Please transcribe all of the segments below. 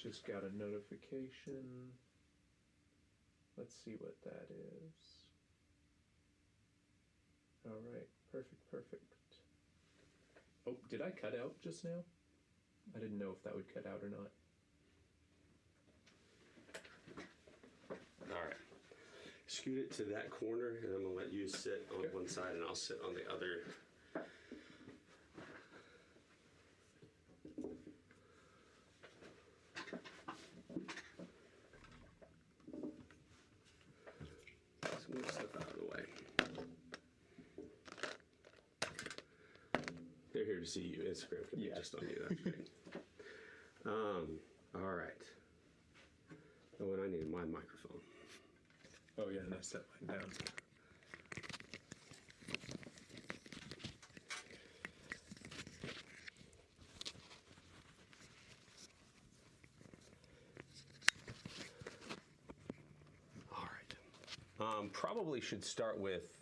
Just got a notification. Let's see what that is. All right, perfect. Oh, did I cut out just now? I didn't know if that would cut out or not. All right. Scoot it to that corner, and I'm going to let you sit on one side, and I'll sit on the other. Let's move stuff out of the way. They're here to see you. Instagram can be just on you. That's great. All right. Oh, and I need my microphone. Oh, yeah, and I set mine down. All right. Probably should start with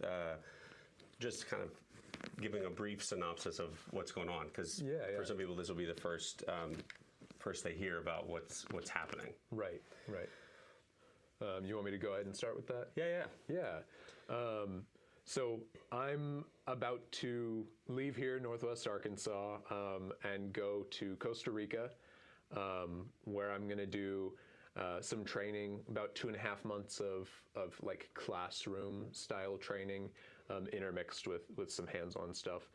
just kind of giving a brief synopsis of what's going on, because for some people this will be the first they hear about what's happening. Right. You want me to go ahead and start with that? Yeah. So I'm about to leave here, Northwest Arkansas, and go to Costa Rica, where I'm going to do some training, about 2.5 months of like classroom style training, intermixed with some hands-on stuff.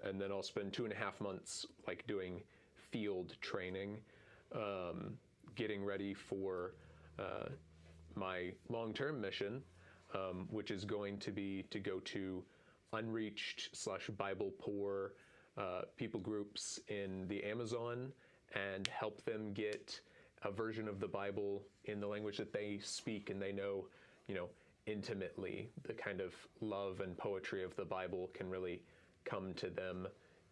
And then I'll spend 2.5 months like doing field training, getting ready for my long-term mission, which is going to be to go to unreached / Bible poor people groups in the Amazon and help them get a version of the Bible in the language that they speak and they know, intimately. The kind of love and poetry of the Bible can really come to them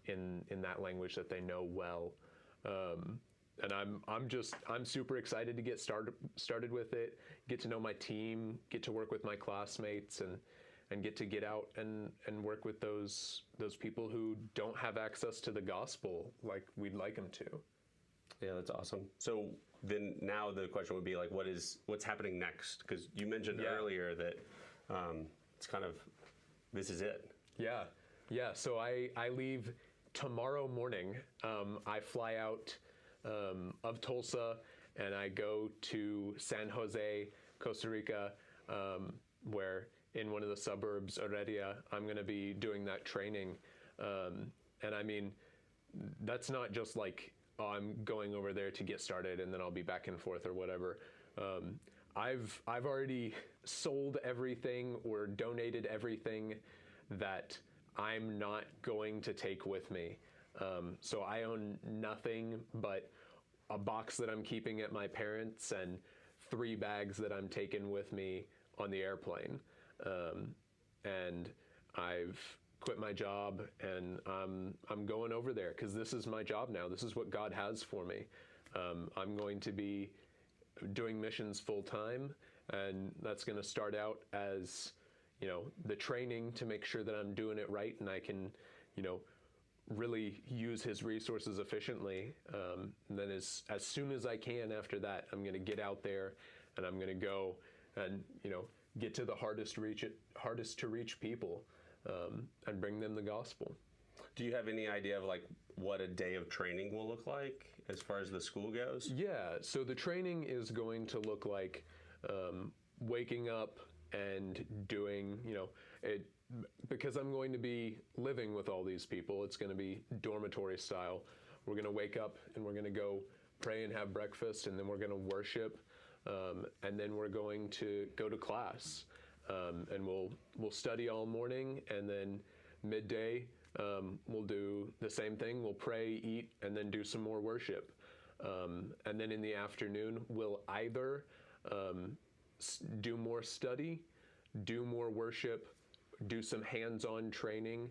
in that language that they know well. And I'm super excited to get started with it, get to know my team, get to work with my classmates, and get out and work with those people who don't have access to the gospel like we'd like them to. Yeah, that's awesome. So then now the question would be like, what's happening next? Because you mentioned earlier that it's kind of, this is it. Yeah. So I leave tomorrow morning. I fly out of Tulsa, and I go to San Jose, Costa Rica, where in one of the suburbs, Heredia, I'm going to be doing that training. And I mean, that's not just like, oh, I'm going over there to get started and then I'll be back and forth or whatever. I've already sold everything or donated everything that I'm not going to take with me. So I own nothing but a box that I'm keeping at my parents' and 3 bags that I'm taking with me on the airplane. And I've quit my job and I'm going over there because this is my job now. This is what God has for me. I'm going to be doing missions full time, and that's going to start out as, the training to make sure that I'm doing it right and I can, really use his resources efficiently. And then as soon as I can after that, I'm going to get out there and I'm going to go and, get to the hardest to reach people, and bring them the gospel. Do you have any idea of like what a day of training will look like as far as the school goes? Yeah, so the training is going to look like waking up and doing, it, because I'm going to be living with all these people, it's going to be dormitory style. We're going to wake up and we're going to go pray and have breakfast, and then we're going to worship, and then we're going to go to class. And we'll study all morning, and then midday we'll do the same thing. We'll pray, eat, and then do some more worship. And then in the afternoon, we'll either do more study, do more worship, do some hands-on training,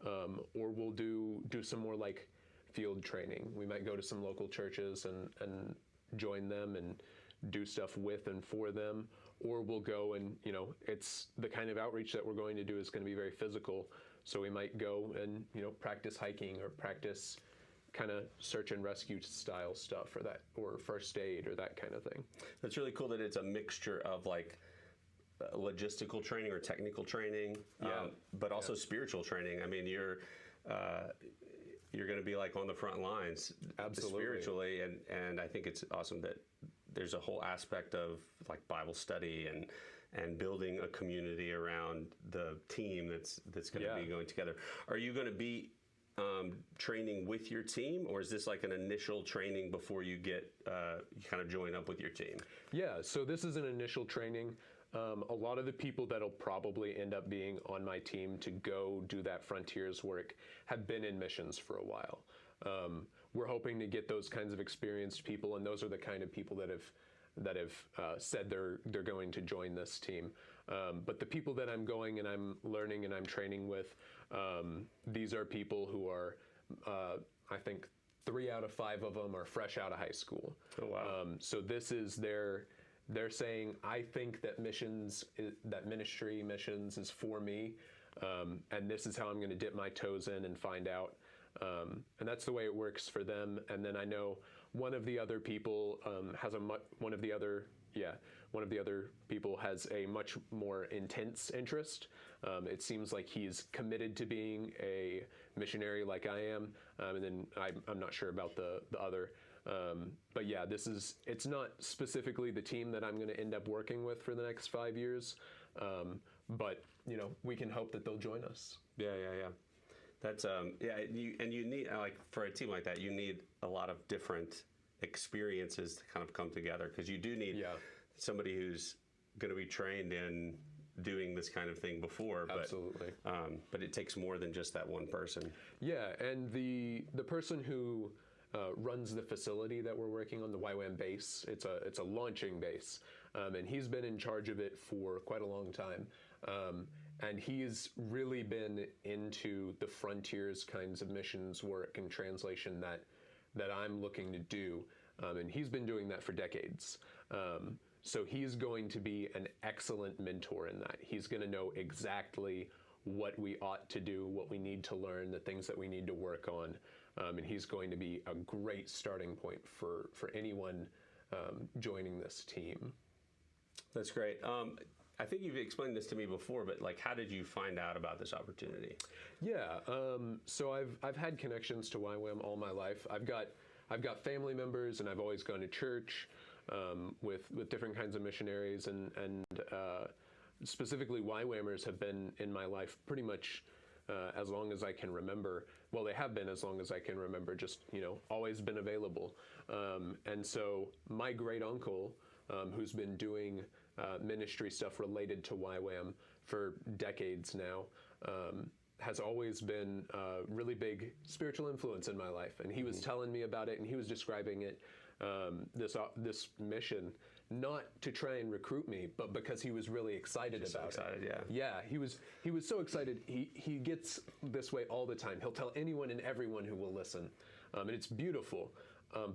or we'll do some more like field training. We might go to some local churches and join them and do stuff with and for them, or we'll go and, it's the kind of outreach that we're going to do is going to be very physical. So we might go and, practice hiking or practice kind of search and rescue style stuff, or first aid or that kind of thing. It's really cool that it's a mixture of like logistical training or technical training, but also spiritual training. I mean, you're going to be like on the front lines, absolutely, spiritually, and I think it's awesome that there's a whole aspect of like Bible study and building a community around the team that's going to be going together. Are you going to be training with your team, or is this like an initial training before you get you kind of join up with your team? Yeah, so this is an initial training. A lot of the people that'll probably end up being on my team to go do that frontiers work have been in missions for a while. We're hoping to get those kinds of experienced people, and those are the kind of people that have said they're going to join this team. But the people that I'm going and I'm learning and I'm training with, these are people who are, I think 3 out of 5 of them are fresh out of high school. Oh, wow. So this is they're saying, I think that ministry missions is for me, and this is how I'm going to dip my toes in and find out. And that's the way it works for them. And then I know one of the other people one of the other people has a much more intense interest. It seems like he's committed to being a missionary like I am, and then I'm not sure about the other. But yeah, it's not specifically the team that I'm going to end up working with for the next 5 years, but we can hope that they'll join us. Yeah. That's you need, like, for a team like that, you need a lot of different experiences to kind of come together, because you do need somebody who's going to be trained in doing this kind of thing before. Absolutely. But it takes more than just that one person. Yeah, and the person who runs the facility that we're working on, the YWAM base. It's a launching base, and he's been in charge of it for quite a long time. And he's really been into the frontiers kinds of missions work and translation that I'm looking to do, and he's been doing that for decades. So he's going to be an excellent mentor in that. He's going to know exactly what we ought to do, what we need to learn, the things that we need to work on. And he's going to be a great starting point for anyone joining this team. That's great. I think you've explained this to me before, but like, how did you find out about this opportunity? Yeah, so I've had connections to YWAM all my life. I've got family members, and I've always gone to church with different kinds of missionaries, and specifically YWAMers have been in my life pretty much as long as I can remember. Well, they have been as long as I can remember, just, always been available. And so my great uncle, who's been doing ministry stuff related to YWAM for decades now, has always been a really big spiritual influence in my life. And he was telling me about it, and he was describing it, this mission, not to try and recruit me, but because he was really excited about it. Yeah, he was so excited. He gets this way all the time. He'll tell anyone and everyone who will listen, and it's beautiful.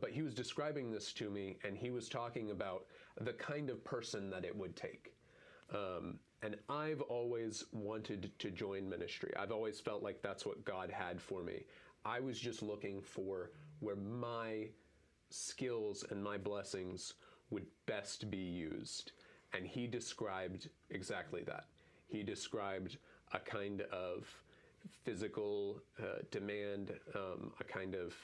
But he was describing this to me, and he was talking about the kind of person that it would take. And I've always wanted to join ministry. I've always felt like that's what God had for me. I was just looking for where my skills and my blessings would best be used. And he described exactly that. He described a kind of physical demand, a kind of,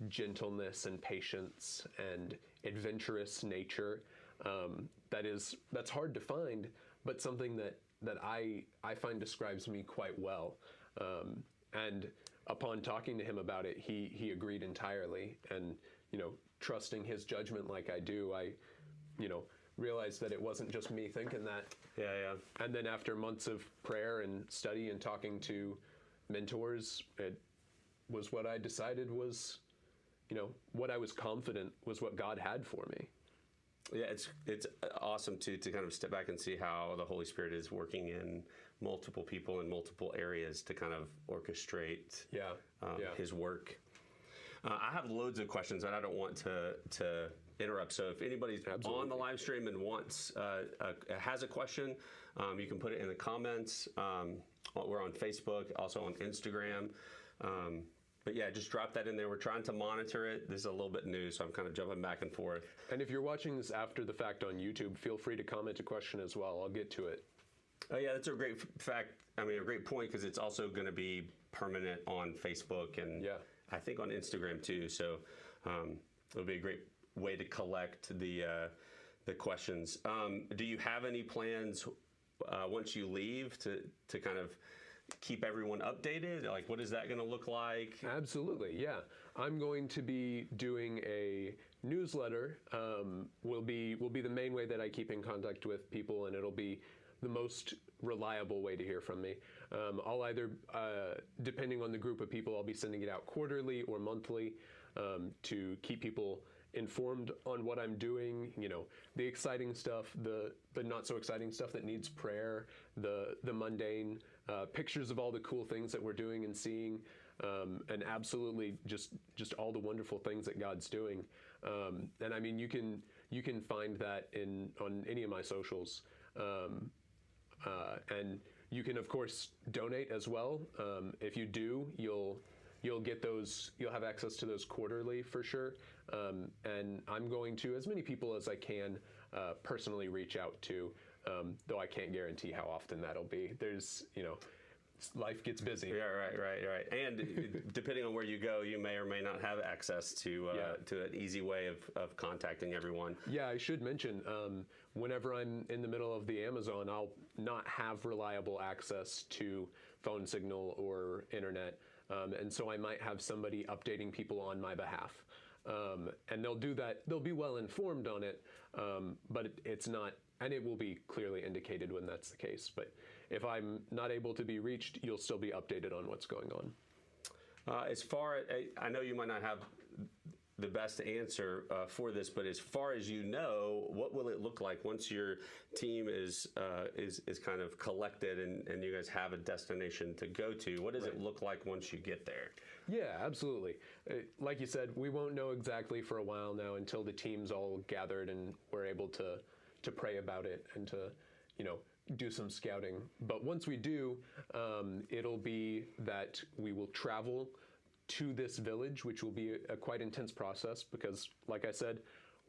gentleness and patience and adventurous nature. That's hard to find, but something that I find describes me quite well. And upon talking to him about it, he agreed entirely. And, trusting his judgment like I do, I, realized that it wasn't just me thinking that. Yeah. And then after months of prayer and study and talking to mentors, it was what I decided was, what I was confident was what God had for me. Yeah, it's awesome to kind of step back and see how the Holy Spirit is working in multiple people in multiple areas to kind of orchestrate His work. I have loads of questions, and I don't want to interrupt. So if anybody's on the live stream and has a question, you can put it in the comments. We're on Facebook, also on Instagram. But yeah, just drop that in there. We're trying to monitor it. This is a little bit new, so I'm kind of jumping back and forth. And if you're watching this after the fact on YouTube, feel free to comment a question as well. I'll get to it. Oh yeah, that's a great a great point, because it's also going to be permanent on Facebook and I think on Instagram too. So it'll be a great way to collect the questions. Do you have any plans once you leave to kind of keep everyone updated? Like, what is that going to look like? Absolutely, yeah. I'm going to be doing a newsletter. Will be the main way that I keep in contact with people, and it'll be the most reliable way to hear from me. I'll either, depending on the group of people, I'll be sending it out quarterly or monthly to keep people informed on what I'm doing, you know, the exciting stuff, the not so exciting stuff that needs prayer, the mundane, pictures of all the cool things that we're doing and seeing, and absolutely just all the wonderful things that God's doing. And I mean, you can find that on any of my socials. And you can, of course, donate as well. If you do, you'll get those. You'll have access to those quarterly for sure. And I'm going to, as many people as I can, personally reach out to, though I can't guarantee how often that'll be. There's, you know, life gets busy. Yeah, right. And depending on where you go, you may or may not have access to an easy way of contacting everyone. Yeah, I should mention, whenever I'm in the middle of the Amazon, I'll not have reliable access to phone signal or internet. And so I might have somebody updating people on my behalf. And they'll do that. They'll be well informed on it, but it's not, and it will be clearly indicated when that's the case. But if I'm not able to be reached, you'll still be updated on what's going on. As far as, I know you might not have the best answer for this, but as far as you know, what will it look like once your team is kind of collected and you guys have a destination to go to? What does it look like once you get there? Yeah, absolutely. Like you said, we won't know exactly for a while now until the team's all gathered and we're able to pray about it and to, you know, do some scouting. But once we do, it'll be that we will travel to this village, which will be a quite intense process because, like I said,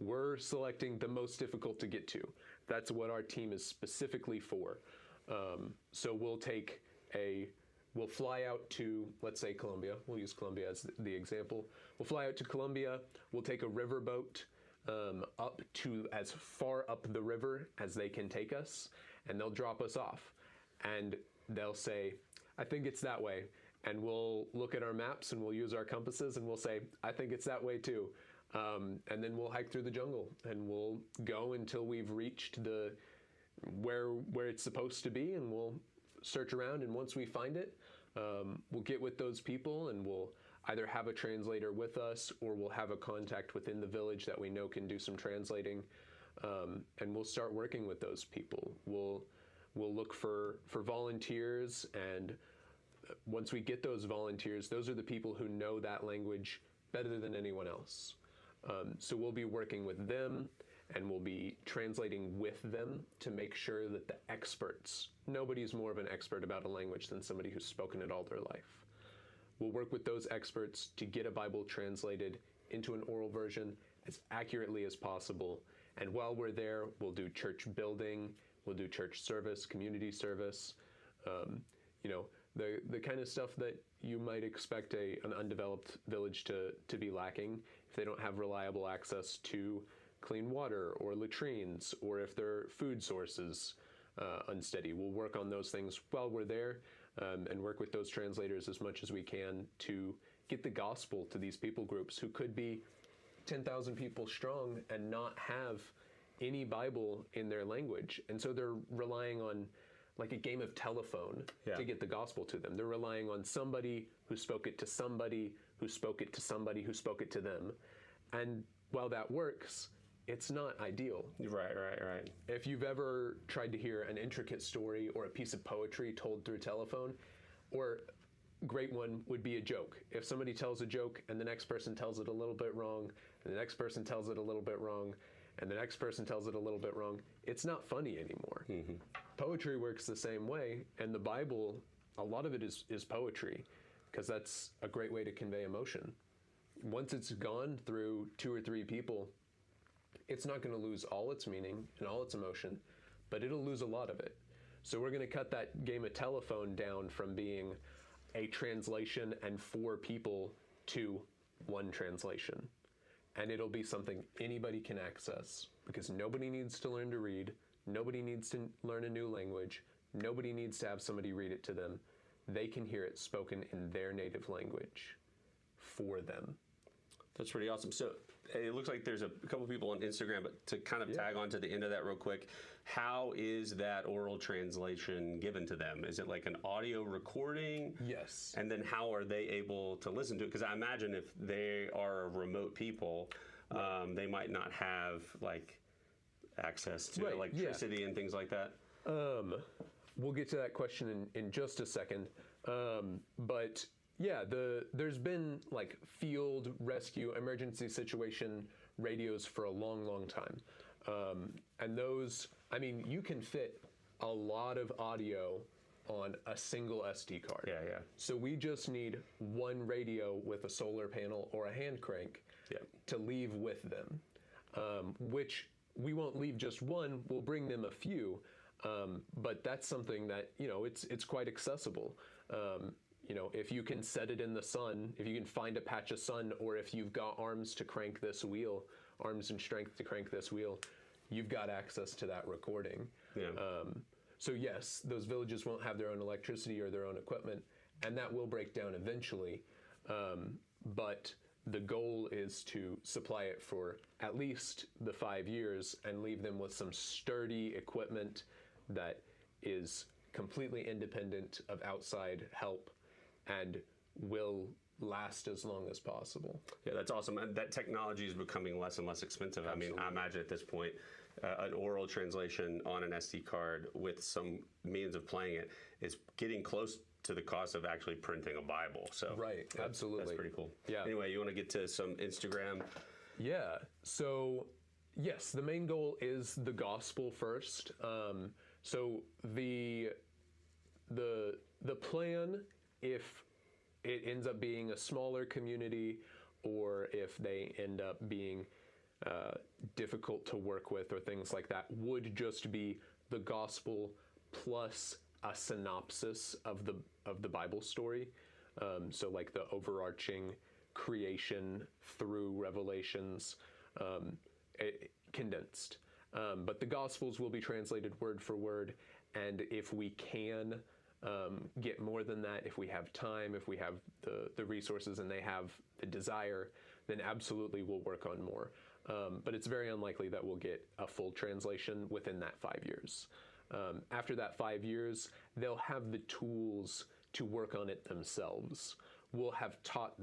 we're selecting the most difficult to get to. That's what our team is specifically for. So we'll fly out to, let's say, Colombia. We'll use Colombia as the example. We'll fly out to Colombia. We'll take a riverboat up to as far up the river as they can take us, and they'll drop us off. And they'll say, I think it's that way. And we'll look at our maps and we'll use our compasses and we'll say, I think it's that way too. And then we'll hike through the jungle and we'll go until we've reached where it's supposed to be, and we'll search around. And once we find it, we'll get with those people and we'll either have a translator with us or we'll have a contact within the village that we know can do some translating. And we'll start working with those people. We'll look for volunteers, and once we get those volunteers, those are the people who know that language better than anyone else. So we'll be working with them, and we'll be translating with them to make sure that the experts, nobody's more of an expert about a language than somebody who's spoken it all their life. We'll work with those experts to get a Bible translated into an oral version as accurately as possible. And while we're there, we'll do church building, we'll do church service, community service, you know, the kind of stuff that you might expect an undeveloped village to be lacking if they don't have reliable access to clean water or latrines, or if their food sources unsteady. We'll work on those things while we're there, and work with those translators as much as we can to get the gospel to these people groups who could be 10,000 people strong and not have any Bible in their language. And so they're relying on like a game of telephone to get the gospel to them. They're relying on somebody who spoke it to somebody who spoke it to somebody who spoke it to them. And while that works, it's not ideal. Right. If you've ever tried to hear an intricate story or a piece of poetry told through telephone, or great one would be a joke. If somebody tells a joke and the next person tells it a little bit wrong, and the next person tells it a little bit wrong, and the next person tells it a little bit wrong, it's not funny anymore. Poetry works the same way, and the Bible, a lot of it is poetry. because that's a great way to convey emotion. Once it's gone through 2 or 3 people, it's not going to lose all its meaning and all its emotion, but it'll lose a lot of it. So we're going to cut that game of telephone down from being a translation and 4 people to 1 translation. And it'll be something anybody can access, because nobody needs to learn to read, nobody needs to learn a new language, nobody needs to have somebody read it to them. They can hear it spoken in their native language for them. That's pretty awesome. So it looks like there's a couple people on Instagram, but to kind of tag on to the end of that real quick, how is that oral translation given to them? Is it like an audio recording? Yes. And then how are they able to listen to it? Because I imagine if they are remote people, they might not have like access to electricity and things like that. We'll get to that question in just a second. But yeah, there's been like field rescue emergency situation radios for a long, long time. And those, I mean, you can fit a lot of audio on a single SD card. Yeah, yeah. So we just need 1 radio with a solar panel or a hand crank to leave with them, which we won't leave just 1, we'll bring them a few. But that's something that, you know, it's quite accessible. You know, if you can set it in the sun, if you can find a patch of sun, or if you've got arms to crank this wheel, arms and strength to crank this wheel, you've got access to that recording. Yeah. So yes, those villages won't have their own electricity or their own equipment, and that will break down eventually. But the goal is to supply it for at least the 5 years and leave them with some sturdy equipment that is completely independent of outside help and will last as long as possible. Yeah, that's awesome. And that technology is becoming less and less expensive. Absolutely. I mean, I imagine at this point, an oral translation on an SD card with some means of playing it is getting close to the cost of actually printing a Bible. So right, absolutely. That's pretty cool. Yeah. Anyway, you want to get to some Instagram? Yeah. So yes, the main goal is the gospel first. So the plan, if it ends up being a smaller community, or if they end up being difficult to work with or things like that, would just be the gospel plus a synopsis of the Bible story. So like the overarching creation through Revelations, condensed. But the Gospels will be translated word for word, and if we can get more than that, if we have time, if we have the resources and they have the desire, then absolutely we'll work on more. But it's very unlikely that we'll get a full translation within that 5 years. After that 5 years, they'll have the tools to work on it themselves. We'll have taught,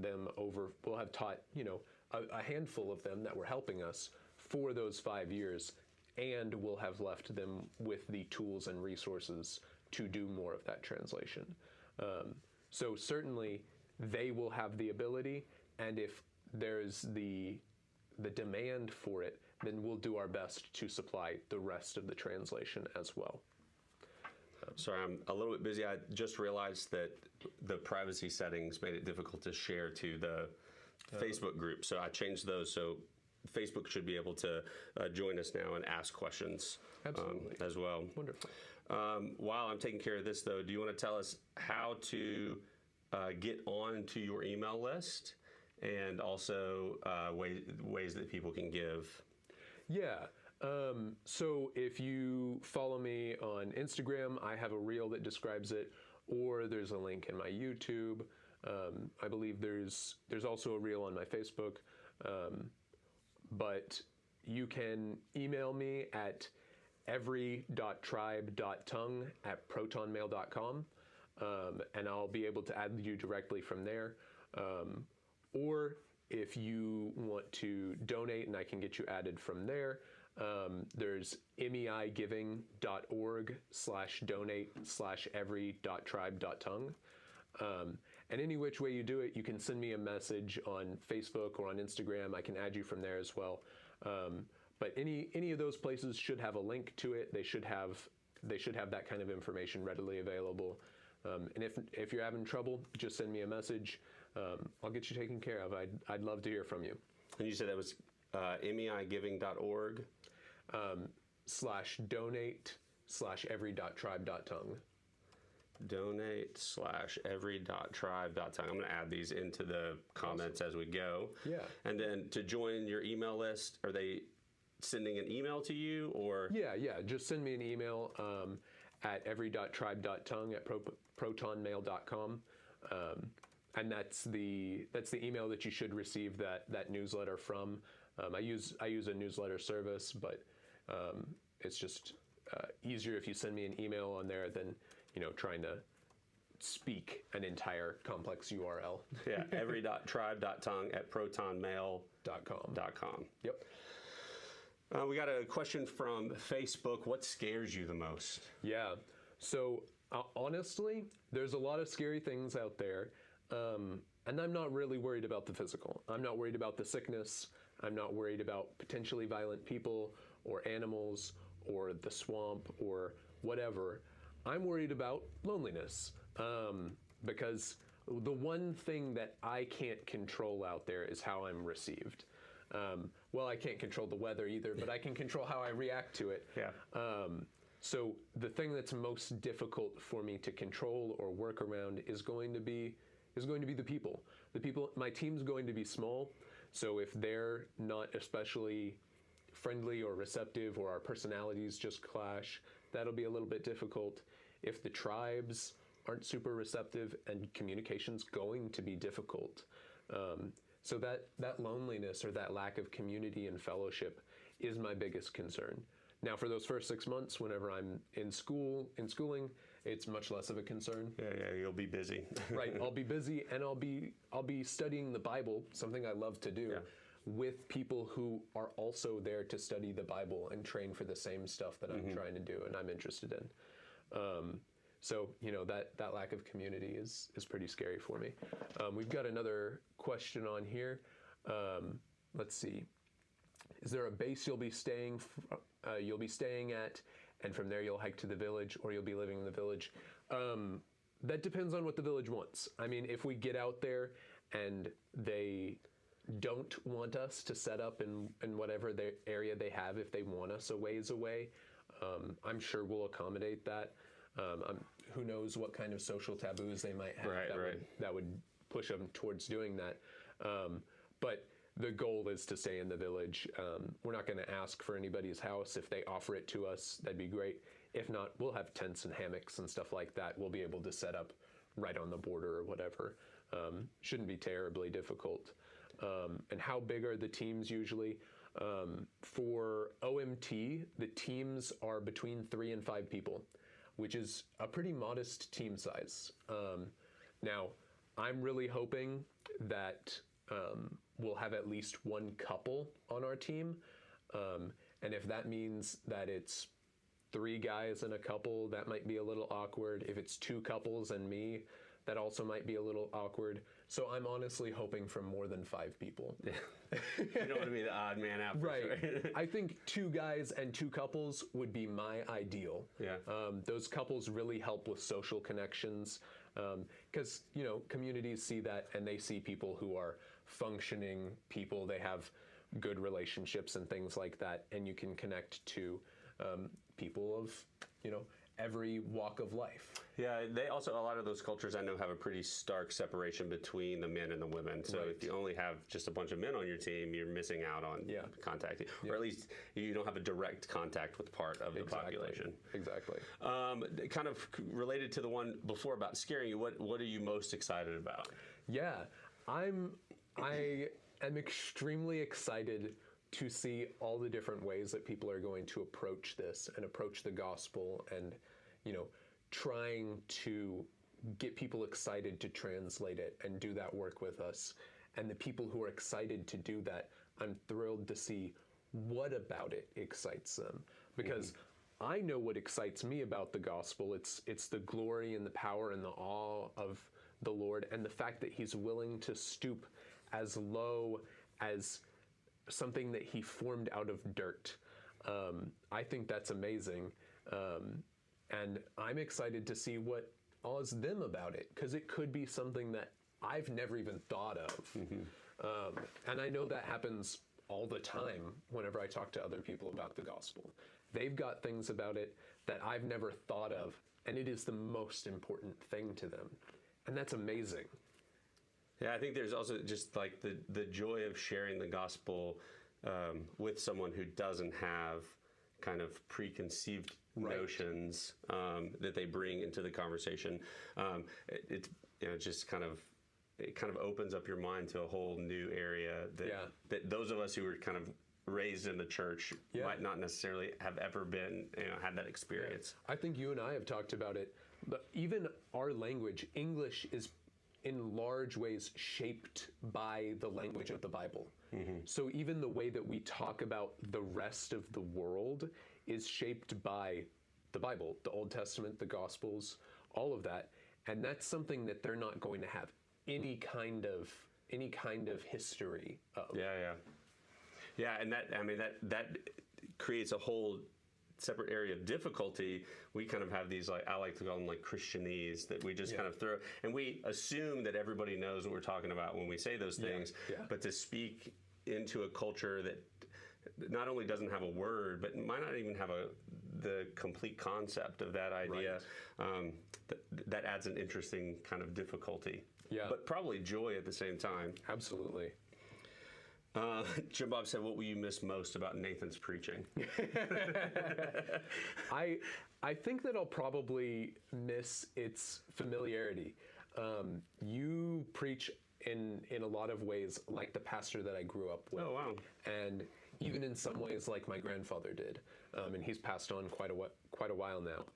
you know, a handful of them that were helping us for those 5 years, and we'll have left them with the tools and resources to do more of that translation. So certainly they will have the ability, and if there's the demand for it, then we'll do our best to supply the rest of the translation as well. Sorry, I'm a little bit busy. I just realized that the privacy settings made it difficult to share to the Facebook group, so I changed those. So Facebook should be able to join us now and ask questions as well. Wonderful. While I'm taking care of this, though, do you want to tell us how to get on to your email list, and also ways that people can give? Yeah. So if you follow me on Instagram, I have a reel that describes it, or there's a link in my YouTube. I believe there's also a reel on my Facebook. But you can email me at every.tribe.tongue@protonmail.com, and I'll be able to add you directly from there. Or if you want to donate and I can get you added from there, there's meigiving.org/donate/every.tribe.tongue. And any which way you do it, you can send me a message on Facebook or on Instagram. I can add you from there as well. But any of those places should have a link to it. They should have that kind of information readily available. And if you're having trouble, just send me a message. I'll get you taken care of. I'd love to hear from you. And you said that was meigiving.org? /donate/every.tribe.tongue. Donate/every.tribe.tongue. I'm going to add these into the comments as we go. Yeah. And then to join your email list, are they sending an email to you or? Yeah. Just send me an email at every.tribe.tongue at protonmail.com. And that's the email that you should receive that newsletter from. I use a newsletter service, but it's just easier if you send me an email on there than trying to speak an entire complex URL. Yeah, every.tribe.tongue at protonmail.com. Yep. We got a question from Facebook. What scares you the most? Yeah. So honestly, there's a lot of scary things out there. And I'm not really worried about the physical. I'm not worried about the sickness. I'm not worried about potentially violent people or animals or the swamp or whatever. I'm worried about loneliness, because the one thing that I can't control out there is how I'm received. Well, I can't control the weather either, but I can control how I react to it. Yeah. So the thing that's most difficult for me to control or work around is going to be the people. My team's going to be small, so if they're not especially friendly or receptive, or our personalities just clash, that'll be a little bit difficult. If the tribes aren't super receptive, and communication's going to be difficult. So that loneliness or that lack of community and fellowship is my biggest concern. Now, for those first 6 months, whenever I'm in schooling, it's much less of a concern. Yeah, you'll be busy. Right, I'll be busy, and I'll be studying the Bible, something I love to do, with people who are also there to study the Bible and train for the same stuff that I'm trying to do and I'm interested in. So that lack of community is pretty scary for me. We've got another question on here. Let's see. Is there a base you'll be staying at, and from there you'll hike to the village, or you'll be living in the village? That depends on what the village wants. I mean, if we get out there and they don't want us to set up in whatever area they have, if they want us a ways away, I'm sure we'll accommodate that. Who knows what kind of social taboos they might have that would push them towards doing that. But the goal is to stay in the village. We're not going to ask for anybody's house. If they offer it to us, that'd be great. If not, we'll have tents and hammocks and stuff like that. We'll be able to set up right on the border or whatever. Shouldn't be terribly difficult. And how big are the teams usually? For OMT, the teams are between 3 and 5 people, which is a pretty modest team size. Now, I'm really hoping that we'll have at least one couple on our team. And if that means that it's 3 guys and a couple, that might be a little awkward. If it's 2 couples and me, that also might be a little awkward. So I'm honestly hoping for more than 5 people. You don't want to be the odd man out. Right. I think 2 guys and 2 couples would be my ideal. Yeah. Those couples really help with social connections, because communities see that, and they see people who are functioning people. They have good relationships and things like that, and you can connect to people of every walk of life. Yeah, they also, a lot of those cultures I know have a pretty stark separation between the men and the women. So if you only have just a bunch of men on your team, you're missing out on contacting, or at least you don't have a direct contact with part of the population. Exactly. Kind of related to the one before about scaring you, what are you most excited about? Yeah, I am extremely excited to see all the different ways that people are going to approach this and approach the gospel, and trying to get people excited to translate it and do that work with us. And the people who are excited to do that, I'm thrilled to see what about it excites them, because I know what excites me about the gospel. It's the glory and the power and the awe of the Lord, and the fact that he's willing to stoop as low as something that he formed out of dirt. I think that's amazing. And I'm excited to see what awes them about it, because it could be something that I've never even thought of. And I know that happens all the time whenever I talk to other people about the gospel. They've got things about it that I've never thought of, and it is the most important thing to them. And that's amazing. Yeah, I think there's also just like the joy of sharing the gospel with someone who doesn't have kind of preconceived notions that they bring into the conversation. It just kind of opens up your mind to a whole new area that those of us who were kind of raised in the church might not necessarily have ever been, had that experience. I think you and I have talked about it, but even our language, English, is in large ways shaped by the language of the Bible. So even the way that we talk about the rest of the world is shaped by the Bible, the Old Testament, the Gospels, all of that. And that's something that they're not going to have any kind of history of. Yeah, and that creates a whole separate area of difficulty. We kind of have these, like, I like to call them like Christianese, that we just kind of throw, and we assume that everybody knows what we're talking about when we say those things. But to speak into a culture that not only doesn't have a word, but might not even have the complete concept of that idea, that adds an interesting kind of difficulty. But probably joy at the same time. Absolutely. Jim Bob said, "What will you miss most about Nathan's preaching?" I think that I'll probably miss its familiarity. You preach in a lot of ways like the pastor that I grew up with. Oh, wow. And even in some ways like my grandfather did. And he's passed on quite a while now.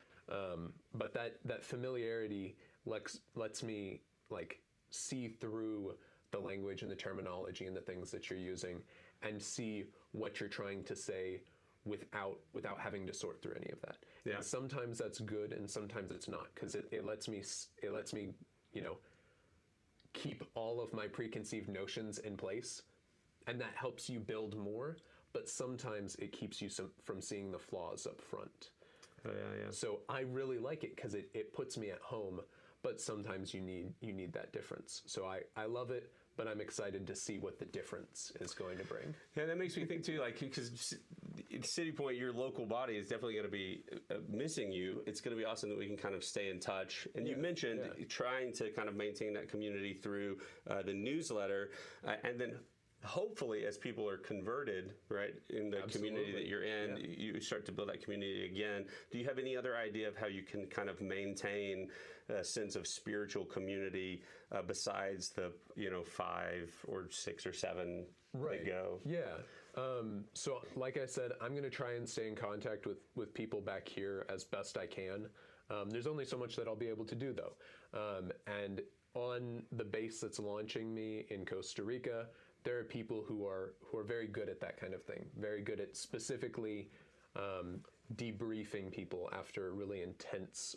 But that familiarity lets me like see through the language and the terminology and the things that you're using, and see what you're trying to say without having to sort through any of that. And sometimes that's good, and sometimes it's not, because it lets me keep all of my preconceived notions in place, and that helps you build more. But sometimes it keeps you from seeing the flaws up front. So I really like it because it puts me at home. But sometimes you need that difference. So I love it, but I'm excited to see what the difference is going to bring. Yeah, that makes me think too, like, because City Point, your local body, is definitely going to be missing you. It's going to be awesome that we can kind of stay in touch. And you mentioned trying to kind of maintain that community through the newsletter, and then hopefully, as people are converted, right, in the community that you're in, you start to build that community again. Do you have any other idea of how you can kind of maintain a sense of spiritual community besides the 5 or 6 or 7 that go? So like I said, I'm going to try and stay in contact with people back here as best I can. There's only so much that I'll be able to do, though. And on the base that's launching me in Costa Rica, there are people who are very good at that kind of thing, very good at specifically debriefing people after really intense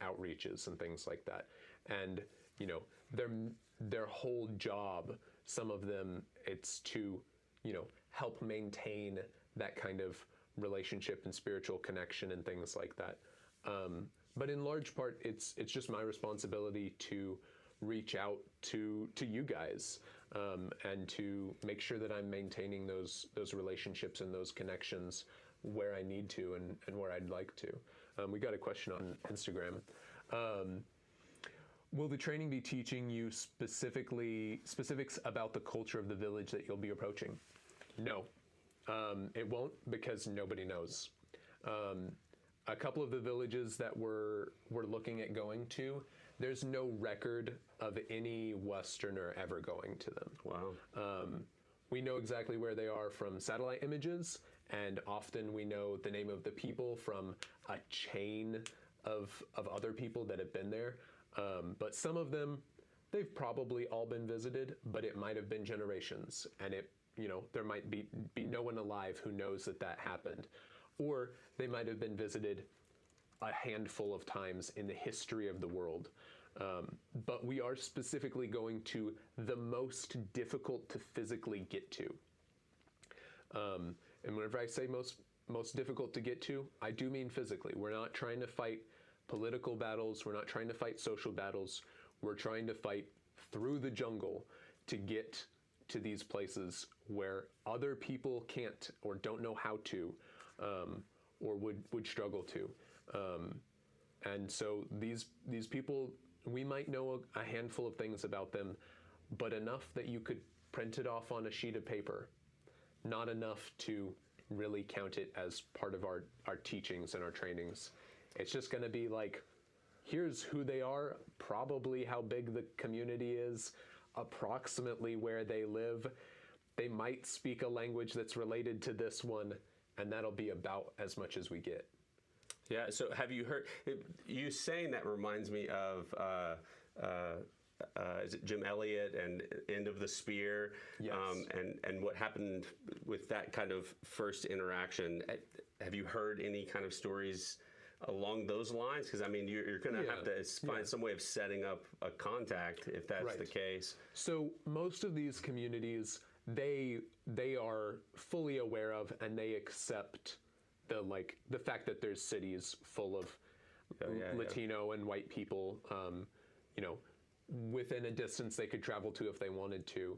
outreaches and things like that. And their whole job, some of them, it's to help maintain that kind of relationship and spiritual connection and things like that. But in large part, it's just my responsibility to reach out to you guys, and to make sure that I'm maintaining those relationships and those connections where I need to and where I'd like to. We got a question on Instagram. Will the training be teaching you specifics about the culture of the village that you'll be approaching? No, it won't, because nobody knows. A couple of the villages that we're looking at going to, there's no record of any Westerner ever going to them. Wow. We know exactly where they are from satellite images, and often we know the name of the people from a chain of other people that have been there. But some of them, they've probably all been visited, but it might have been generations, and there might be no one alive who knows that happened. Or they might have been visited a handful of times in the history of the world. But we are specifically going to the most difficult to physically get to. And whenever I say most difficult to get to, I do mean physically. We're not trying to fight political battles. We're not trying to fight social battles. We're trying to fight through the jungle to get to these places where other people can't or don't know how to, or would struggle to. And so these people, we might know a handful of things about them, but enough that you could print it off on a sheet of paper, not enough to really count it as part of our teachings and our trainings. It's just going to be like, here's who they are, probably how big the community is, approximately where they live. They might speak a language that's related to this one, and that'll be about as much as we get. Yeah, so have you heard, you saying that reminds me of, is it Jim Elliot and End of the Spear? Yes. And what happened with that kind of first interaction. Have you heard any kind of stories along those lines? Because, I mean, you're going to have to find some way of setting up a contact if that's the case. So most of these communities, they are fully aware of and they accept the fact that there's cities full of Latino and white people, you know, within a distance they could travel to if they wanted to.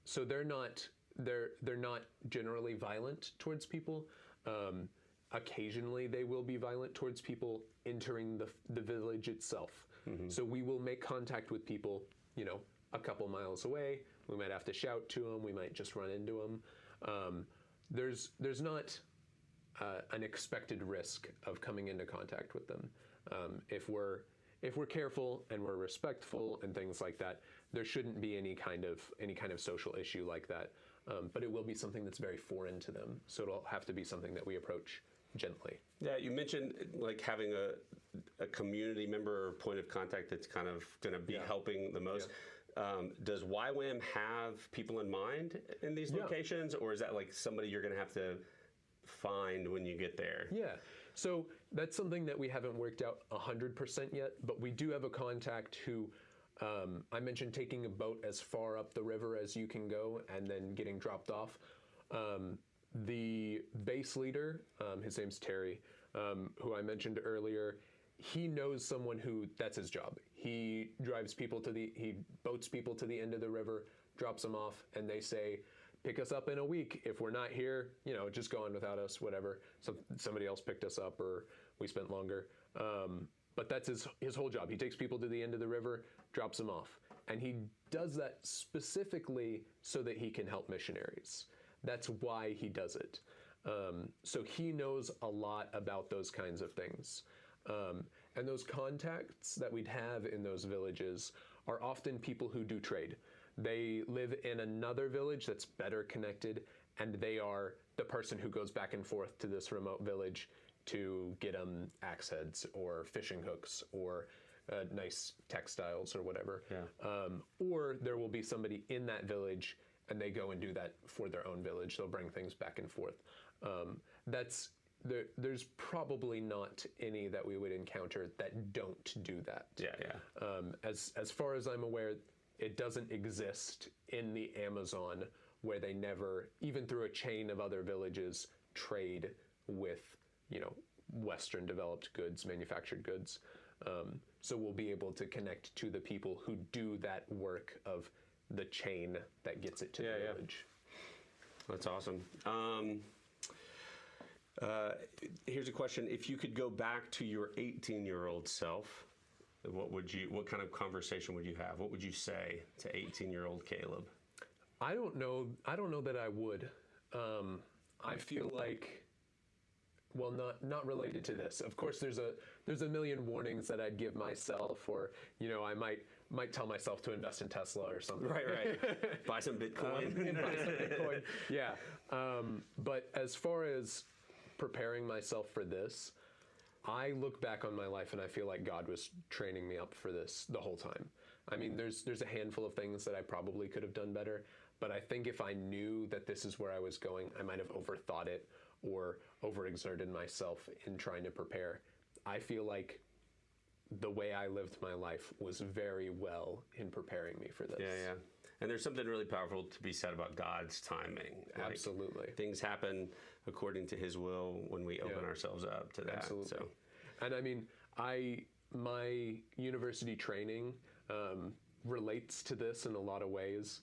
So they're not generally violent towards people. Occasionally they will be violent towards people entering the village itself. Mm-hmm. So we will make contact with people, you know, a couple miles away. We might have to shout to them. We might just run into them. There's not an expected risk of coming into contact with them. If we're careful and we're respectful and things like that, there shouldn't be any kind of social issue like that. But it will be something that's very foreign to them. So it'll have to be something that we approach gently. Yeah, you mentioned like having a community member or point of contact that's kind of going to be helping the most. Yeah. Does YWAM have people in mind in these locations, or is that like somebody you're going to have to find when you get there? Yeah, so that's something that we haven't worked out 100% yet, but we do have a contact who, I mentioned taking a boat as far up the river as you can go and then getting dropped off. The base leader, his name's Terry, who I mentioned earlier, he knows someone who, that's his job. He boats people to the end of the river, drops them off, and they say, pick us up in a week. If we're not here, you know, just go on without us, whatever. So somebody else picked us up or we spent longer. But that's his whole job. He takes people to the end of the river, drops them off. And he does that specifically so that he can help missionaries. That's why he does it. So he knows a lot about those kinds of things. And those contacts that we'd have in those villages are often people who do trade. They live in another village that's better connected, and they are the person who goes back and forth to this remote village to get them axe heads or fishing hooks or nice textiles or whatever. Yeah. Or there will be somebody in that village and they go and do that for their own village. They'll bring things back and forth. There's probably not any that we would encounter that don't do that. Yeah, yeah. As far as I'm aware, it doesn't exist in the Amazon where they never, even through a chain of other villages, trade with, you know, Western developed goods, manufactured goods. So we'll be able to connect to the people who do that work of the chain that gets it to the village. That's awesome. Here's a question. If you could go back to your 18-year-old self, what kind of conversation would you have? What would you say to 18-year-old Caleb? I don't know that I would. I feel like, well, not related to this. Of course, there's a million warnings that I'd give myself, or, you know, I might tell myself to invest in Tesla or something. Right. Buy some Bitcoin. Buy some Bitcoin. Yeah. But as far as preparing myself for this, I look back on my life and I feel like God was training me up for this the whole time. I mean, there's a handful of things that I probably could have done better, but I think if I knew that this is where I was going, I might have overthought it or overexerted myself in trying to prepare. I feel like the way I lived my life was very well in preparing me for this. Yeah. And there's something really powerful to be said about God's timing. Absolutely. Like, things happen according to His will when we open ourselves up to that. Absolutely. So. And I mean, My university training relates to this in a lot of ways.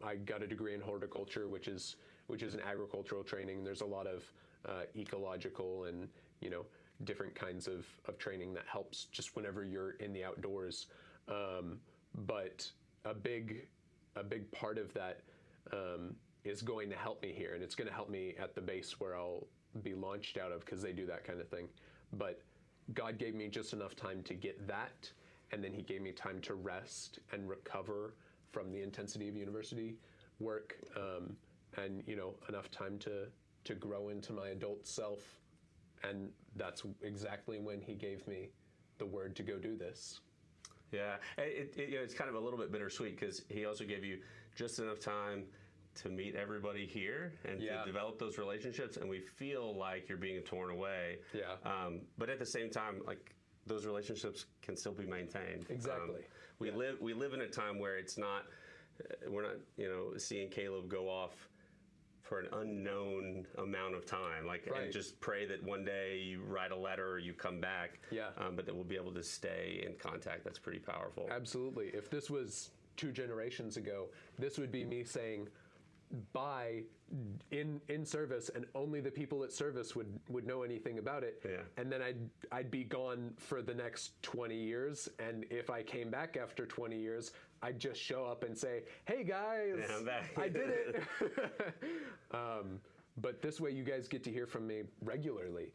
I got a degree in horticulture, which is an agricultural training. There's a lot of ecological and different kinds of training that helps just whenever you're in the outdoors. But a big part of that is going to help me here, and it's going to help me at the base where I'll be launched out of, because they do that kind of thing. But God gave me just enough time to get that, and then He gave me time to rest and recover from the intensity of university work, and enough time to grow into my adult self. And that's exactly when He gave me the word to go do this. Yeah, it's kind of a little bit bittersweet, because He also gave you just enough time to meet everybody here and to develop those relationships, and we feel like you're being torn away. Yeah. But at the same time, like, those relationships can still be maintained. Exactly. We live in a time where it's not, we're not seeing Caleb go off for an unknown amount of time, and just pray that one day you write a letter or you come back. Yeah. But that we'll be able to stay in contact. That's pretty powerful. Absolutely. If this was 2 generations ago, this would be me saying bye in service, and only the people at service would know anything about it. Yeah. And then I'd be gone for the next 20 years. And if I came back after 20 years, I'd just show up and say, "Hey guys, yeah, I'm back. I did it." But this way, you guys get to hear from me regularly.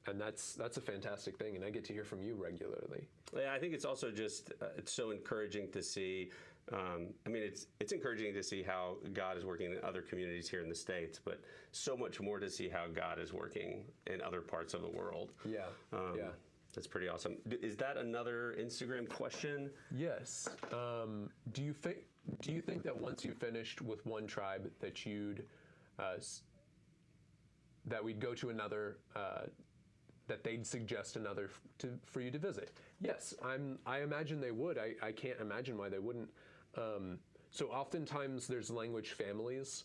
And that's a fantastic thing, and I get to hear from you regularly. Yeah, I think it's also just it's so encouraging to see. It's encouraging to see how God is working in other communities here in the States, but so much more to see how God is working in other parts of the world. Yeah, yeah. That's pretty awesome. Is that another Instagram question? Yes. Do you think that once you finished with one tribe that you'd that we'd go to another, that they'd suggest another for you to visit? Yes, I imagine they would. I can't imagine why they wouldn't. So oftentimes there's language families,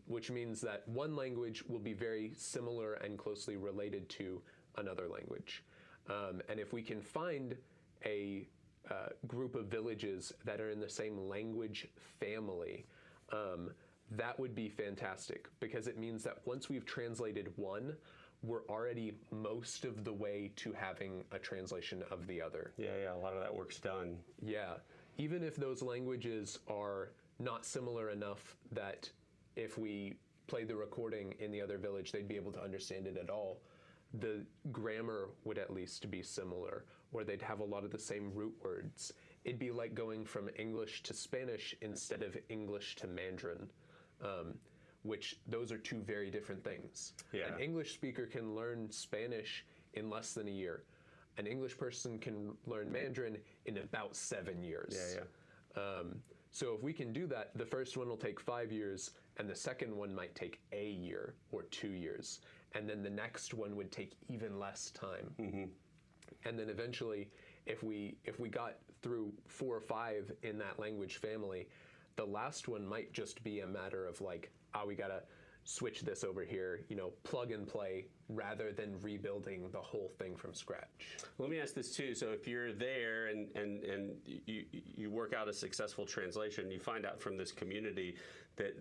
which means that one language will be very similar and closely related to another language. And if we can find a group of villages that are in the same language family, that would be fantastic, because it means that once we've translated one, we're already most of the way to having a translation of the other. Yeah, a lot of that work's done. Yeah, even if those languages are not similar enough that if we play the recording in the other village, they'd be able to understand it at all, the grammar would at least be similar, or they'd have a lot of the same root words. It'd be like going from English to Spanish instead of English to Mandarin. Which those are 2 very different things. Yeah. An English speaker can learn Spanish in less than a year. An English person can learn Mandarin in about 7 years. Yeah. So if we can do that, the first one will take 5 years, and the second one might take a year or 2 years. And then the next one would take even less time. Mm-hmm. And then eventually, if we got through 4 or 5 in that language family, the last one might just be a matter of like, we gotta switch this over here, plug and play, rather than rebuilding the whole thing from scratch. Let me ask this too. So if you're there and you work out a successful translation, you find out from this community that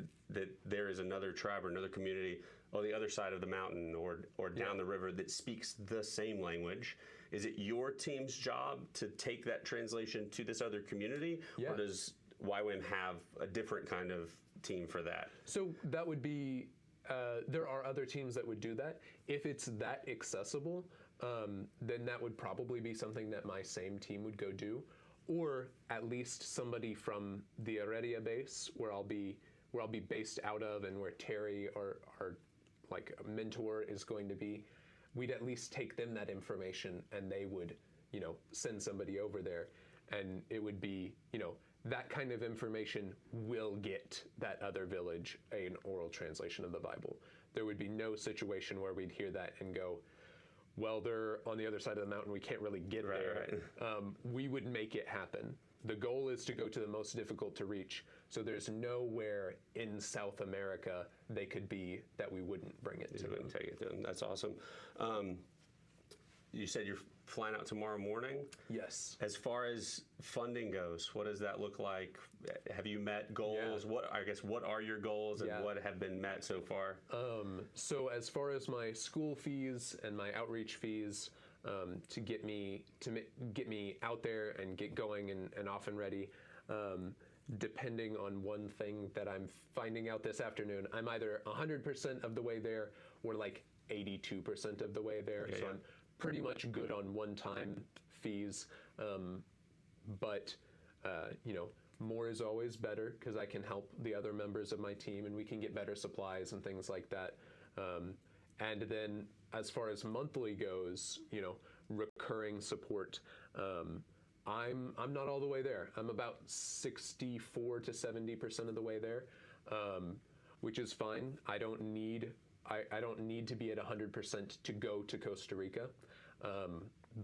there is another tribe or another community on the other side of the mountain or down the river that speaks the same language. Is it your team's job to take that translation to this other community, or does YWAM have a different kind of team for that? So that would be, there are other teams that would do that. If it's that accessible, then that would probably be something that my same team would go do, or at least somebody from the Heredia base where I'll be based out of, and where Terry, our like mentor, is going to be. We'd at least take them that information, and they would, send somebody over there, and it would be, that kind of information will get that other village an oral translation of the Bible. There would be no situation where we'd hear that and go, well, they're on the other side of the mountain, we can't really get there. Right. We would make it happen. The goal is to go to the most difficult to reach, so there's nowhere in South America they could be that we wouldn't bring it to them. Wouldn't take it to them. That's awesome. you said you're flying out tomorrow morning? Yes. As far as funding goes, what does that look like? Have you met goals? Yeah. What are your goals and what have been met so far? So as far as my school fees and my outreach fees, to get me out there and get going and off and ready, depending on one thing that I'm finding out this afternoon, I'm either 100% of the way there or like 82% of the way there. Yeah, so I'm pretty much good on one-time fees, but more is always better because I can help the other members of my team and we can get better supplies and things like that. And then as far as monthly goes, recurring support, I'm not all the way there. I'm about 64 to 70% of the way there, which is fine. I don't need to be at 100% to go to Costa Rica,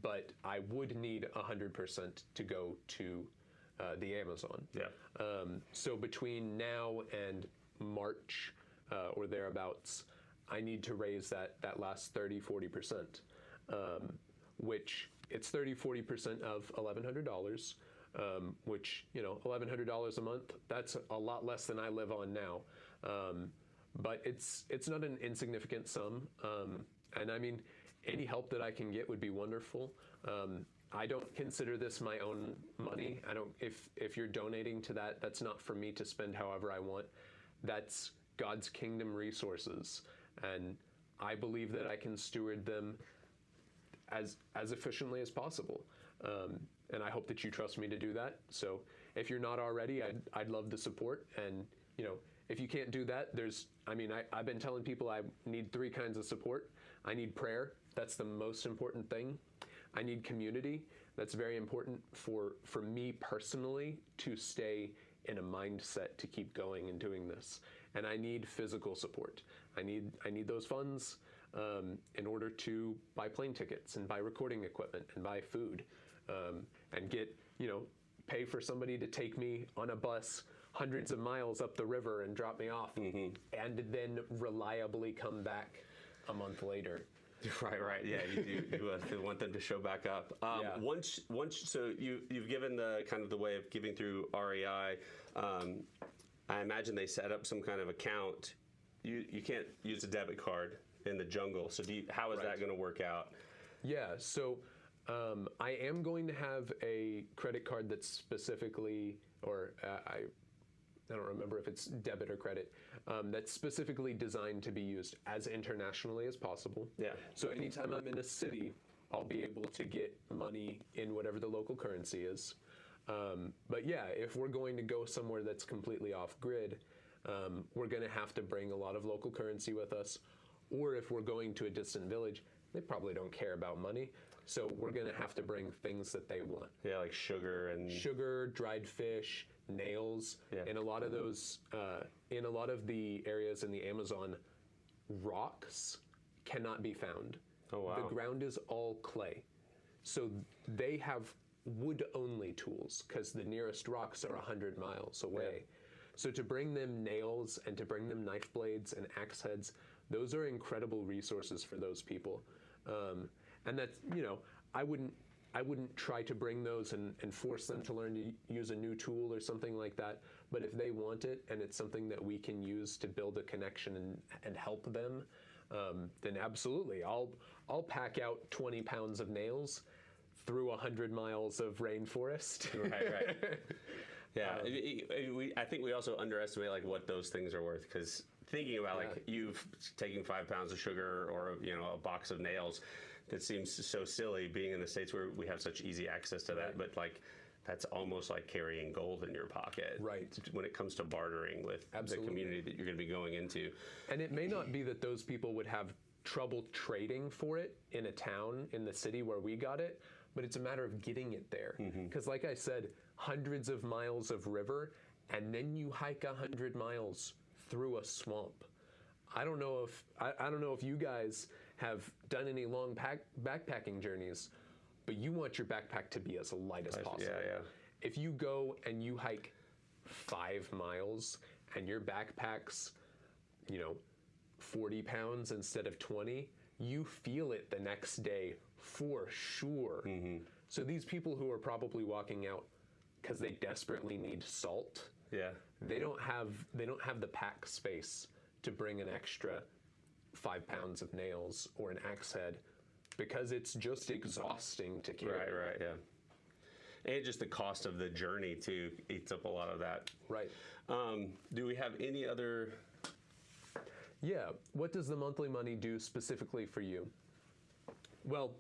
but I would need 100% to go to the Amazon. Yeah. So between now and March or thereabouts, I need to raise that last 30-40%, which it's 30-40% of $1,100, which $1,100 a month. That's a lot less than I live on now. But it's not an insignificant sum, and I mean, any help that I can get would be wonderful. I don't consider this my own money. If you're donating to that, that's not for me to spend however I want. That's God's kingdom resources, and I believe that I can steward them as efficiently as possible. And I hope that you trust me to do that. So if you're not already, I'd love the support. And if you can't do that, I've been telling people I need 3 kinds of support. I need prayer. That's the most important thing. I need community. That's very important for me personally to stay in a mindset to keep going and doing this. And I need physical support. I need those funds in order to buy plane tickets and buy recording equipment and buy food, and pay for somebody to take me on a bus hundreds of miles up the river and drop me off, and then reliably come back a month later. Right. Yeah, you want them to show back up. Once, so you've given the kind of the way of giving through REI. I imagine they set up some kind of account. You can't use a debit card in the jungle. So how is that going to work out? Yeah. So I am going to have a credit card that's specifically, or I don't remember if it's debit or credit, that's specifically designed to be used as internationally as possible. Yeah. So anytime I'm in a city, I'll be able to get money in whatever the local currency is. But yeah, if we're going to go somewhere that's completely off grid, we're going to have to bring a lot of local currency with us. Or if we're going to a distant village, they probably don't care about money. So we're going to have to bring things that they want. Yeah, like sugar, dried fish, nails. Yeah. In a lot of those, in a lot of the areas in the Amazon, rocks cannot be found. Oh, wow. The ground is all clay. So they have wood-only tools because the nearest rocks are 100 miles away. Yeah. So to bring them nails and to bring them knife blades and axe heads, those are incredible resources for those people. And that's, I wouldn't try to bring those and force them to learn to use a new tool or something like that. But if they want it and it's something that we can use to build a connection and help them, then absolutely. I'll pack out 20 pounds of nails through 100 miles of rainforest. Right. Yeah, I think we also underestimate like what those things are worth, because thinking about like you've taking 5 pounds of sugar or a box of nails, that seems so silly being in the States where we have such easy access to that, but like that's almost like carrying gold in your pocket. Right. When it comes to bartering with the community that you're going to be going into. And it may not be that those people would have trouble trading for it in a town, in the city where we got it, but it's a matter of getting it there. Because like I said, hundreds of miles of river, and then you hike 100 miles through a swamp. I don't know if you guys have done any long backpacking journeys, but you want your backpack to be as light as possible. Yeah. If you go and you hike 5 miles and your backpack's 40 pounds instead of 20, you feel it the next day for sure. So these people who are probably walking out because they desperately need salt, they don't have the pack space to bring an extra 5 pounds of nails or an axe head, because it's just exhausting to carry. Right, yeah. And just the cost of the journey too eats up a lot of that. Right. Do we have any other? Yeah. What does the monthly money do specifically for you? Well,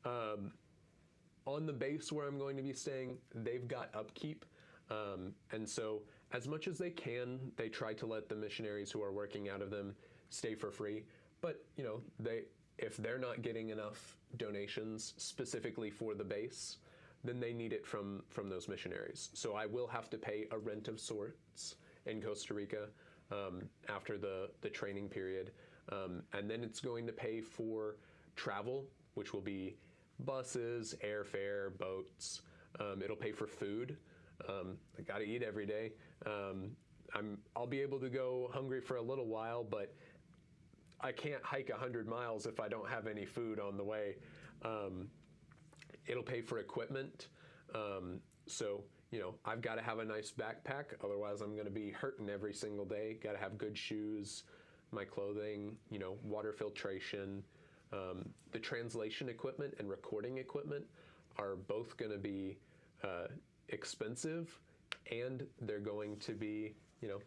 on the base where I'm going to be staying, they've got upkeep. And so as much as they can, they try to let the missionaries who are working out of them stay for free. But, you know, if they're not getting enough donations specifically for the base, then they need it from those missionaries. So I will have to pay a rent of sorts in Costa Rica after the training period. And then it's going to pay for travel, which will be buses, airfare, boats. It'll pay for food. I got to eat every day. I'll be able to go hungry for a little while, but I can't hike 100 miles if I don't have any food on the way. It'll pay for equipment. So, you know, I've got to have a nice backpack. Otherwise, I'm going to be hurting every single day. Got to have good shoes, my clothing, you know, water filtration. The translation equipment and recording equipment are both going to be expensive, and they're going to be, you know,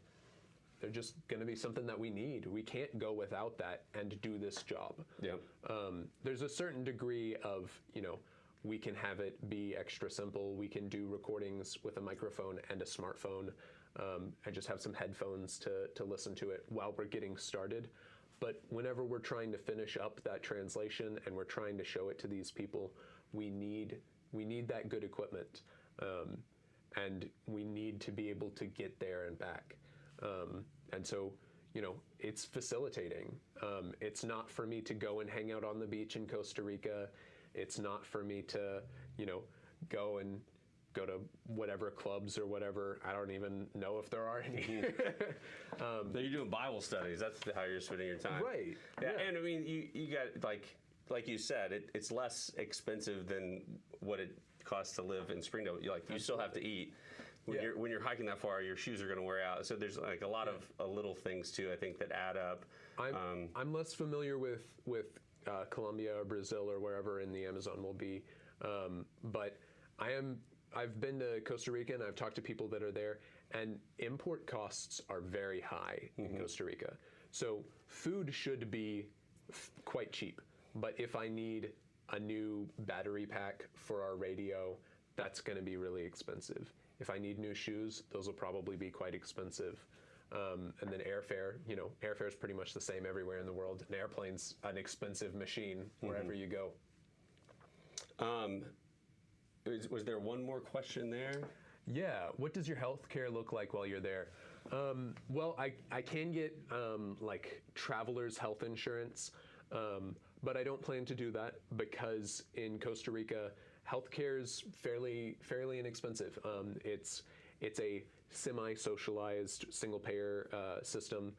they're just going to be something that we need. We can't go without that and do this job. Yeah. There's a certain degree of, you know, we can have it be extra simple. We can do recordings with a microphone and a smartphone. I just have some headphones to listen to it while we're getting started. But whenever we're trying to finish up that translation and we're trying to show it to these people, we need that good equipment. And we need to be able to get there and back. And so, you know, it's facilitating. It's not for me to go and hang out on the beach in Costa Rica. It's not for me to, you know, go to whatever clubs or whatever. I don't even know if there are any. So you're doing Bible studies. That's how you're spending your time. Right. Yeah. And I mean, you got, like you said, it's less expensive than what it costs to live in Springdale. You still have to eat. When you're hiking that far, your shoes are going to wear out. So there's like a lot of little things too, I think, that add up. I'm less familiar with Colombia or Brazil or wherever in the Amazon will be, but I've been to Costa Rica and I've talked to people that are there, and import costs are very high in Costa Rica. So food should be quite cheap, but if I need a new battery pack for our radio, that's going to be really expensive. If I need new shoes, those will probably be quite expensive. And then airfare, you know, airfare is pretty much the same everywhere in the world. An airplane's an expensive machine wherever you go. Was there one more question there? Yeah. What does your health care look like while you're there? Well, I can get like traveler's health insurance, but I don't plan to do that because in Costa Rica, healthcare is fairly inexpensive. It's a semi-socialized single-payer system,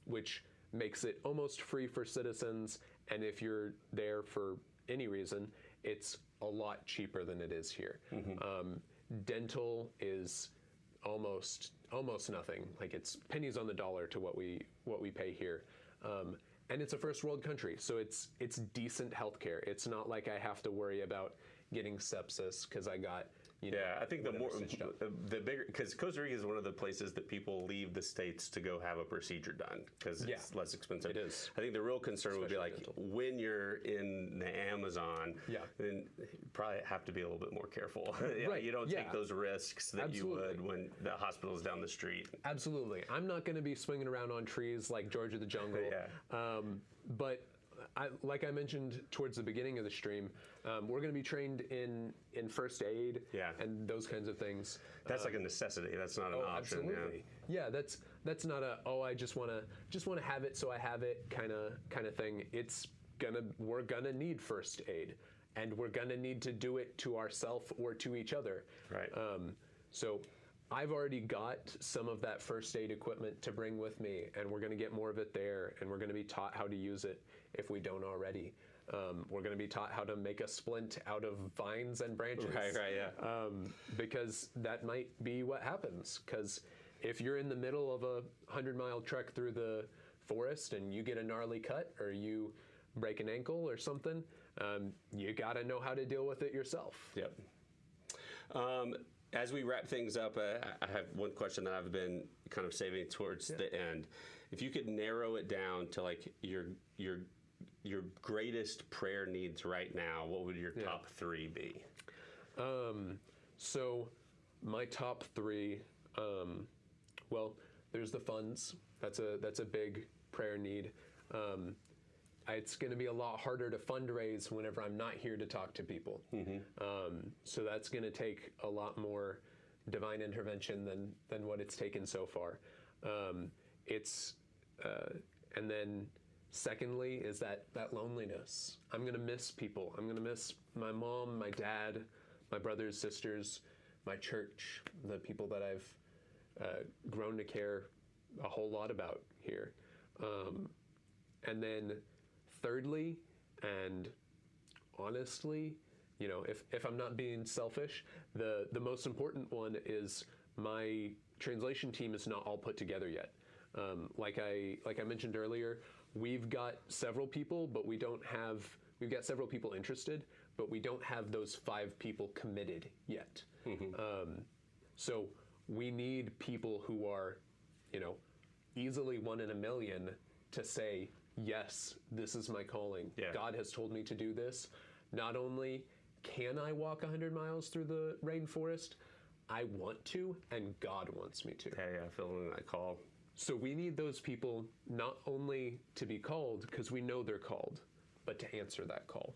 which makes it almost free for citizens. And if you're there for any reason, it's a lot cheaper than it is here. Dental is almost nothing. Like, it's pennies on the dollar to what we pay here. And it's a first world country, so it's decent healthcare. It's not like I have to worry about getting sepsis because I got, you know, I think the bigger, because Costa Rica is one of the places that people leave the States to go have a procedure done because it's less expensive. It is. I think the real concern would be like dental. When you're in the Amazon, then you probably have to be a little bit more careful. Right. You don't take those risks that you would when the hospital is down the street. Absolutely. I'm not going to be swinging around on trees like George of the Jungle. But like I mentioned towards the beginning of the stream, we're going to be trained in first aid and those kinds of things. That's like a necessity. That's not an option. Absolutely. Yeah, that's not a I just want to have it so I have it kind of thing. We're gonna need first aid, and we're gonna need to do it to ourselves or to each other. Right. So I've already got some of that first aid equipment to bring with me, and we're going to get more of it there, and we're going to be taught how to use it if we don't already. We're going to be taught how to make a splint out of vines and branches. Right, yeah. Because that might be what happens. Because if you're in the middle of a 100-mile trek through the forest and you get a gnarly cut or you break an ankle or something, you got to know how to deal with it yourself. Yep. As we wrap things up, I have one question that I've been kind of saving towards the end. If you could narrow it down to like your greatest prayer needs right now, what would your top 3 be? So my top 3, well, there's the funds. That's a big prayer need. It's going to be a lot harder to fundraise whenever I'm not here to talk to people. So that's going to take a lot more divine intervention than what it's taken so far. And then secondly is that loneliness. I'm going to miss people. I'm going to miss my mom, my dad, my brothers, sisters, my church, the people that I've grown to care a whole lot about here. And then thirdly, and honestly, if I'm not being selfish, the most important one is my translation team is not all put together yet. Like I mentioned earlier, we've got several people, but we've got several people interested, but we don't have those 5 people committed yet. So we need people who are, easily 1 in a million to say, yes, this is my calling. Yeah. God has told me to do this. Not only can I walk 100 miles through the rainforest, I want to, and God wants me to. Yeah, feeling that call. So we need those people not only to be called, because we know they're called, but to answer that call.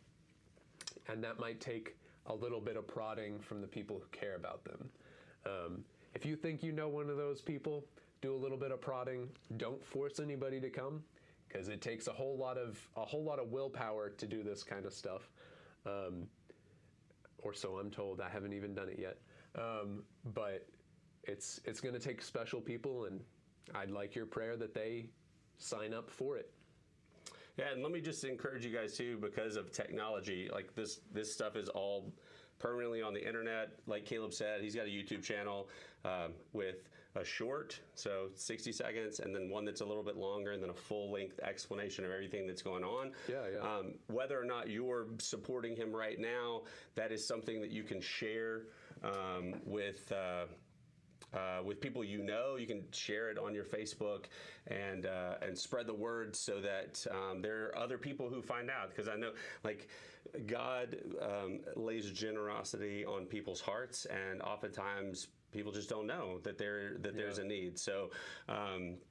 And that might take a little bit of prodding from the people who care about them. If you think you know one of those people, do a little bit of prodding. Don't force anybody to come, because it takes a whole lot of willpower to do this kind of stuff. Or so I'm told. I haven't even done it yet. But it's going to take special people, and I'd like your prayer that they sign up for it. Yeah, and let me just encourage you guys too, because of technology, like this stuff is all permanently on the internet. Like Caleb said, he's got a YouTube channel with a short, so 60 seconds, and then one that's a little bit longer, and then a full-length explanation of everything that's going on. Yeah. Whether or not you're supporting him right now, that is something that you can share with people you know. You can share it on your Facebook and spread the word so that there are other people who find out. Because I know, like, God lays generosity on people's hearts, and oftentimes people just don't know that there's a need. So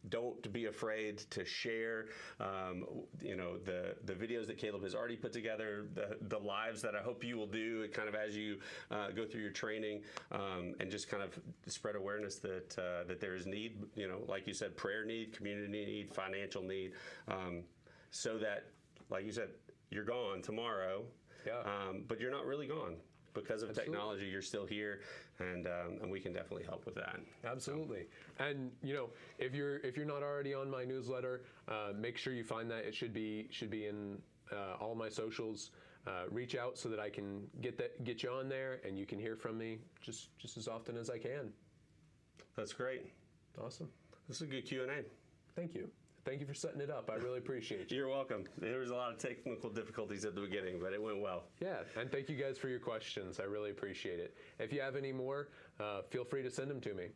don't be afraid to share. The videos that Caleb has already put together, the lives that I hope you will do, kind of as you go through your training, and just kind of spread awareness that there is need. Like you said, prayer need, community need, financial need, so that, like you said, you're gone tomorrow, but you're not really gone. Because of technology, you're still here, and we can definitely help with that. Absolutely. And if you're not already on my newsletter, make sure you find that. It should be in all my socials. Reach out so that I can get you on there, and you can hear from me just as often as I can. That's great. Awesome. This is a good Q&A. Thank you. Thank you for setting it up. I really appreciate you. You're welcome. There was a lot of technical difficulties at the beginning, but it went well. Yeah, and thank you guys for your questions. I really appreciate it. If you have any more, feel free to send them to me.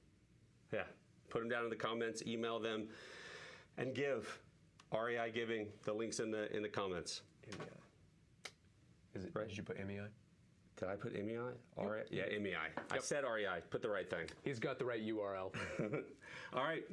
Yeah, put them down in the comments, email them, and give. REI giving, the link's in the comments. MEI. Is it right? Did you put MEI? Did I put MEI? Yep. Yeah, MEI. Yep. I said REI. Put the right thing. He's got the right URL. All right.